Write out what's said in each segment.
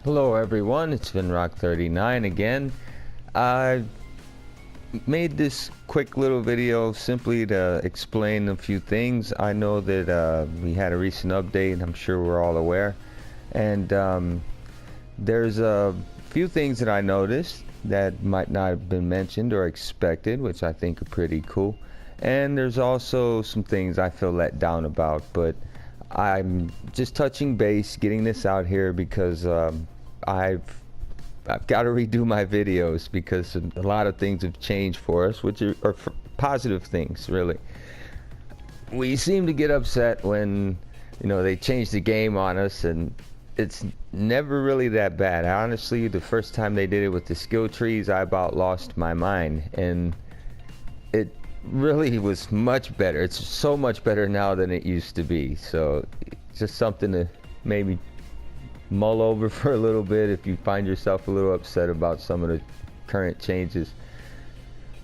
Hello everyone, it's been Rock39 again. I made this quick little video simply to explain a few things. I know that we had a recent update, I'm sure we're all aware. And there's a few things that I noticed that might not have been mentioned or expected, which I think are pretty cool. And there's also some things I feel let down about, but I'm just touching base, getting this out here because I've got to redo my videos because a lot of things have changed for us, which are positive things, really. We seem to get upset when, they change the game on us, and it's never really that bad. Honestly, the first time they did it with the skill trees, I about lost my mind, and it really was much better. It's so much better now than it used to be. So it's just something to maybe mull over for a little bit if you find yourself a little upset about some of the current changes.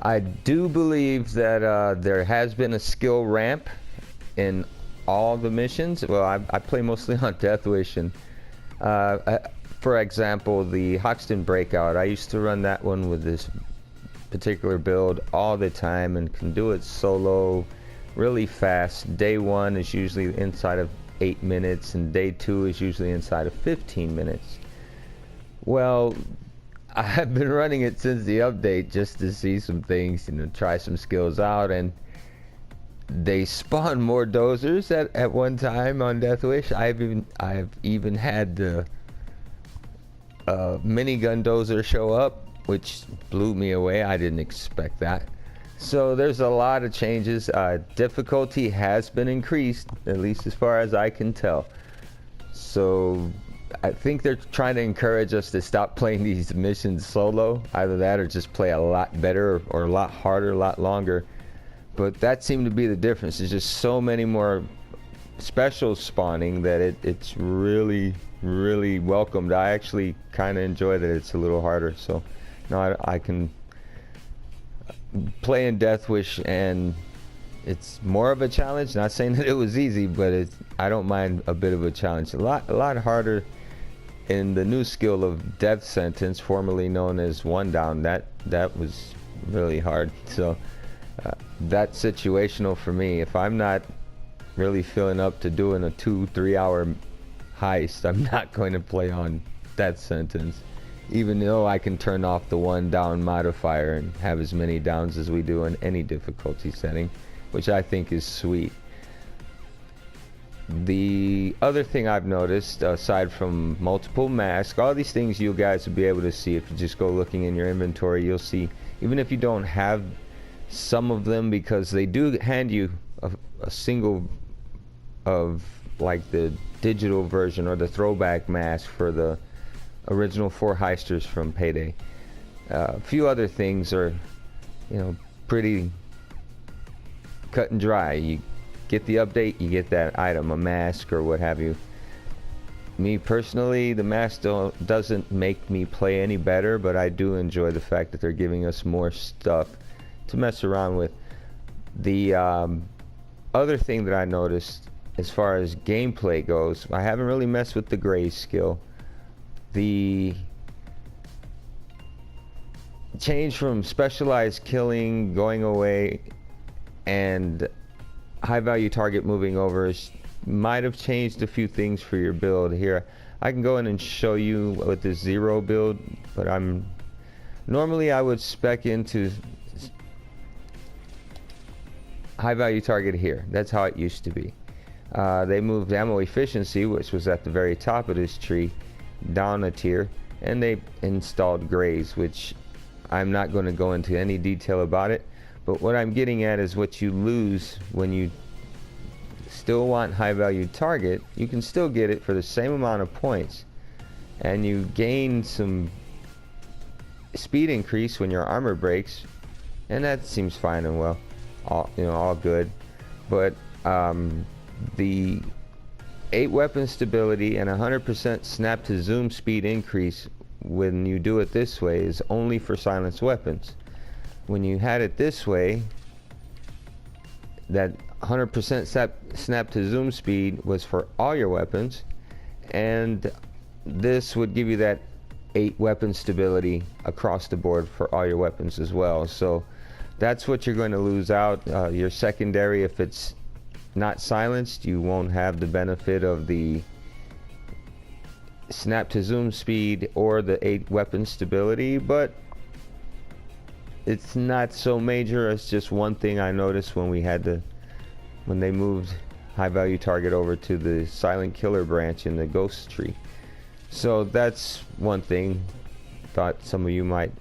I do believe that there has been a skill ramp in all the missions. Well, I play mostly on Death Wish, and for example, the Hoxton Breakout, I used to run that one with this particular build all the time and can do it solo really fast. Day 1 is usually inside of 8 minutes and day 2 is usually inside of 15 minutes. Well, I've been running it since the update just to see some things, try some skills out, and they spawn more dozers at one time on Death Wish. I've even had the minigun dozer show up, which blew me away. I didn't expect that. So there's a lot of changes. Difficulty has been increased, at least as far as I can tell. So I think they're trying to encourage us to stop playing these missions solo. Either that or just play a lot better or a lot harder, a lot longer. But that seemed to be the difference. There's just so many more specials spawning that it's really welcomed. I actually kind of enjoy that it's a little harder. So now I can play in Death Wish, and it's more of a challenge. Not saying that it was easy, but I don't mind a bit of a challenge. A lot harder in the new skill of Death Sentence, formerly known as One Down. That was really hard. So that's situational for me. If I'm not really feeling up to doing a 2-3 hour heist, I'm not going to play on Death Sentence, even though I can turn off the 1 down modifier and have as many downs as we do in any difficulty setting, which I think is sweet. The other thing I've noticed, aside from multiple masks, all these things you guys will be able to see if you just go looking in your inventory. You'll see, even if you don't have some of them, because they do hand you a single of like the digital version or the throwback mask for the original 4 heisters from Payday. A few other things are, pretty cut and dry. You get the update, you get that item, a mask or what have you. Me personally, the mask doesn't make me play any better, but I do enjoy the fact that they're giving us more stuff to mess around with. The other thing that I noticed as far as gameplay goes, I haven't really messed with the Graze skill. The change from specialized killing going away and high value target moving over might have changed a few things for your build here. I can go in and show you with the 0 build, but normally I would spec into high value target here. That's how it used to be. They moved ammo efficiency, which was at the very top of this tree, down a tier, and they installed Graze, which I'm not going to go into any detail about it, but what I'm getting at is what you lose when you still want high value target. You can still get it for the same amount of points, and you gain some speed increase when your armor breaks, and that seems fine and well, all good. But the 8 weapon stability and 100% snap to zoom speed increase when you do it this way is only for silenced weapons. When you had it this way, that 100% snap to zoom speed was for all your weapons, and this would give you that 8 weapon stability across the board for all your weapons as well. So that's what you're going to lose out. Your secondary, if it's not silenced, you won't have the benefit of the snap to zoom speed or the 8 weapon stability, but it's not so major. It's just one thing I noticed when they moved high value target over to the silent killer branch in the ghost tree. So that's one thing thought some of you might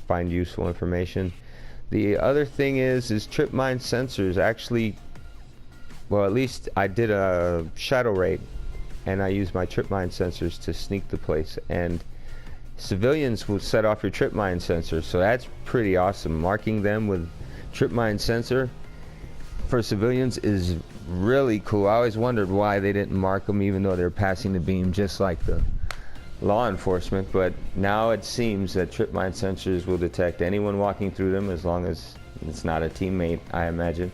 find useful information. The other thing is trip mine sensors actually, well, at least I did a shadow raid and I used my trip mine sensors to sneak the place, and civilians will set off your trip mine sensor, so that's pretty awesome. Marking them with trip mine sensor for civilians is really cool. I always wondered why they didn't mark them even though they're passing the beam just like the law enforcement, but now it seems that trip mine sensors will detect anyone walking through them as long as it's not a teammate, I imagine.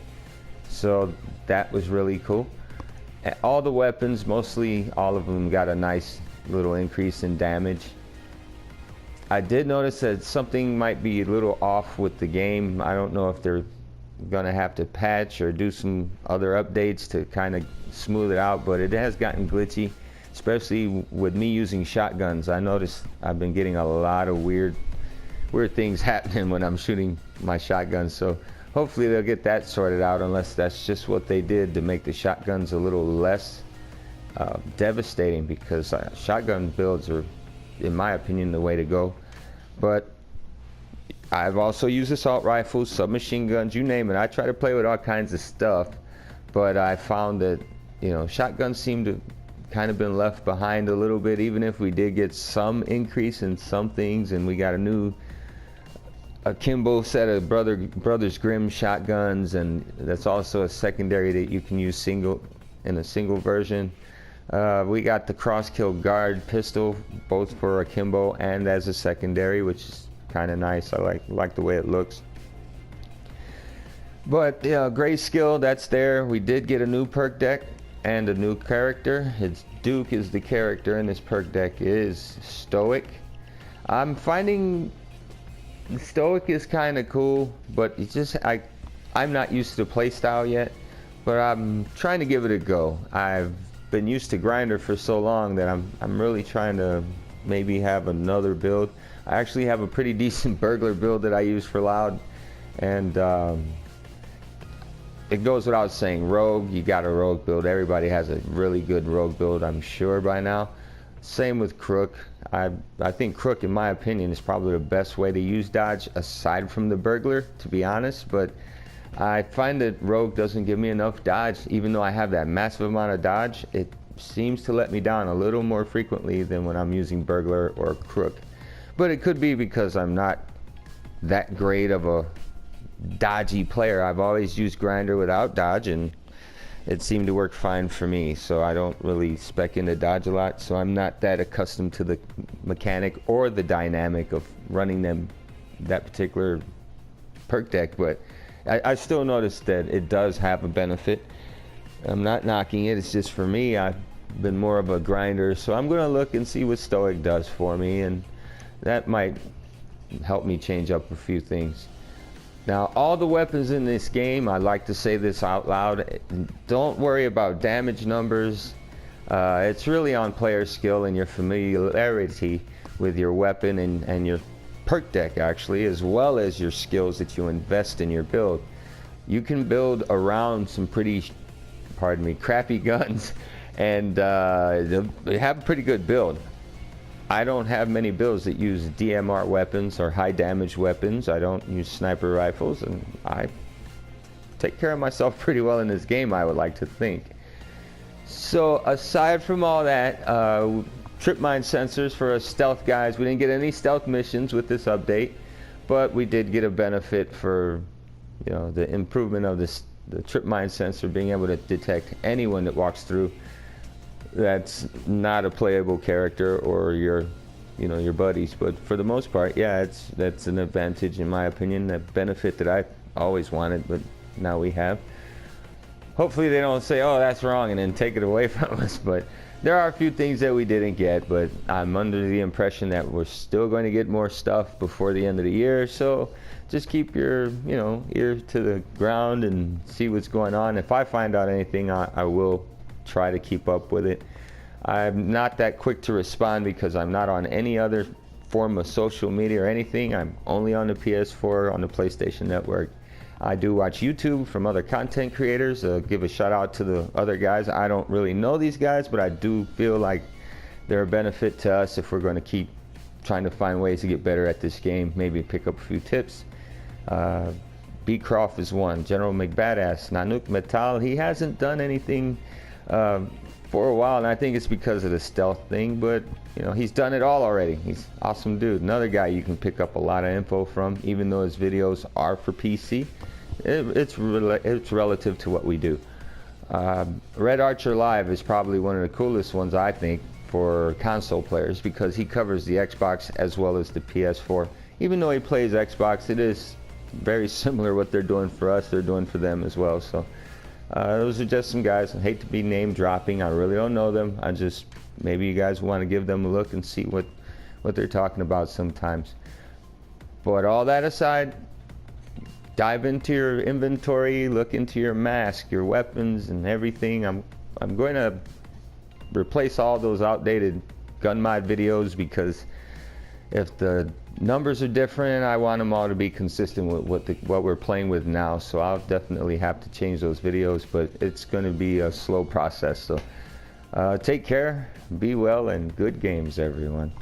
So that was really cool. All the weapons, mostly all of them, got a nice little increase in damage. I did notice that something might be a little off with the game. I don't know if they're gonna have to patch or do some other updates to kind of smooth it out, but it has gotten glitchy, especially with me using shotguns. I noticed I've been getting a lot of weird things happening when I'm shooting my shotguns. So hopefully they'll get that sorted out, unless that's just what they did to make the shotguns a little less devastating, because shotgun builds are, in my opinion, the way to go. But I've also used assault rifles, submachine guns, you name it. I try to play with all kinds of stuff, but I found that, you know, shotguns seem to kind of been left behind a little bit, even if we did get some increase in some things, and we got a new akimbo set of Brothers Grimm shotguns, and that's also a secondary that you can use in a single version. We got the Crosskill Guard pistol, both for akimbo and as a secondary, which is kind of nice. I like the way it looks. But yeah, Grayscale, that's there. We did get a new perk deck and a new character. It's Duke is the character, and this perk deck is Stoic. I'm finding Stoic is kind of cool, but it's just I'm not used to the playstyle yet, but I'm trying to give it a go. I've been used to Grinder for so long that I'm really trying to maybe have another build. I actually have a pretty decent burglar build that I use for loud, and it goes without saying, rogue, you got a rogue build. Everybody has a really good rogue build, I'm sure by now. Same with crook. I think crook, in my opinion, is probably the best way to use dodge aside from the burglar, to be honest, but I find that rogue doesn't give me enough dodge. Even though I have that massive amount of dodge, it seems to let me down a little more frequently than when I'm using burglar or crook. But it could be because I'm not that great of a dodgy player. I've always used grinder without dodge, and it seemed to work fine for me, so I don't really spec into dodge a lot, so I'm not that accustomed to the mechanic or the dynamic of running that particular perk deck. But I still noticed that it does have a benefit. I'm not knocking it, it's just for me, I've been more of a grinder, so I'm going to look and see what Stoic does for me, and that might help me change up a few things. Now, all the weapons in this game, I like to say this out loud, don't worry about damage numbers. It's really on player skill and your familiarity with your weapon and your perk deck, actually, as well as your skills that you invest in your build. You can build around some pretty, crappy guns, and they have a pretty good build. I don't have many builds that use DMR weapons or high damage weapons. I don't use sniper rifles, and I take care of myself pretty well in this game, I would like to think. So aside from all that, trip mine sensors for us stealth guys, we didn't get any stealth missions with this update, but we did get a benefit for, you know, the improvement of the trip mine sensor being able to detect anyone that walks through that's not a playable character or your buddies. But for the most part, yeah, that's an advantage in my opinion, that benefit that I always wanted, but now we have. Hopefully they don't say, oh, that's wrong, and then take it away from us, but there are a few things that we didn't get, but I'm under the impression that we're still going to get more stuff before the end of the year. So just keep your, ear to the ground and see what's going on. If I find out anything, I will try to keep up with it. I'm not that quick to respond because I'm not on any other form of social media or anything. I'm only on the PS4, on the PlayStation Network. I do watch YouTube from other content creators. Give a shout out to the other guys. I don't really know these guys, but I do feel like they're a benefit to us if we're going to keep trying to find ways to get better at this game. Maybe pick up a few tips. B. Croft is one. General McBadass. Nanook Metal. He hasn't done anything for a while, and I think it's because of the stealth thing, but he's done it all already. He's an awesome dude. Another guy you can pick up a lot of info from, even though his videos are for PC. It's relative to what we do. Red Archer Live is probably one of the coolest ones, I think, for console players, because he covers the Xbox as well as the PS4. Even though he plays Xbox, it is very similar what they're doing for us, they're doing for them as well. So those are just some guys. I hate to be name dropping. I really don't know them. Maybe you guys want to give them a look and see what they're talking about sometimes. But all that aside, dive into your inventory, look into your mask, your weapons, and everything. I'm going to replace all those outdated gun mod videos, because if the numbers are different, I want them all to be consistent with what we're playing with now. So I'll definitely have to change those videos, but it's going to be a slow process. So take care, be well, and good games, everyone.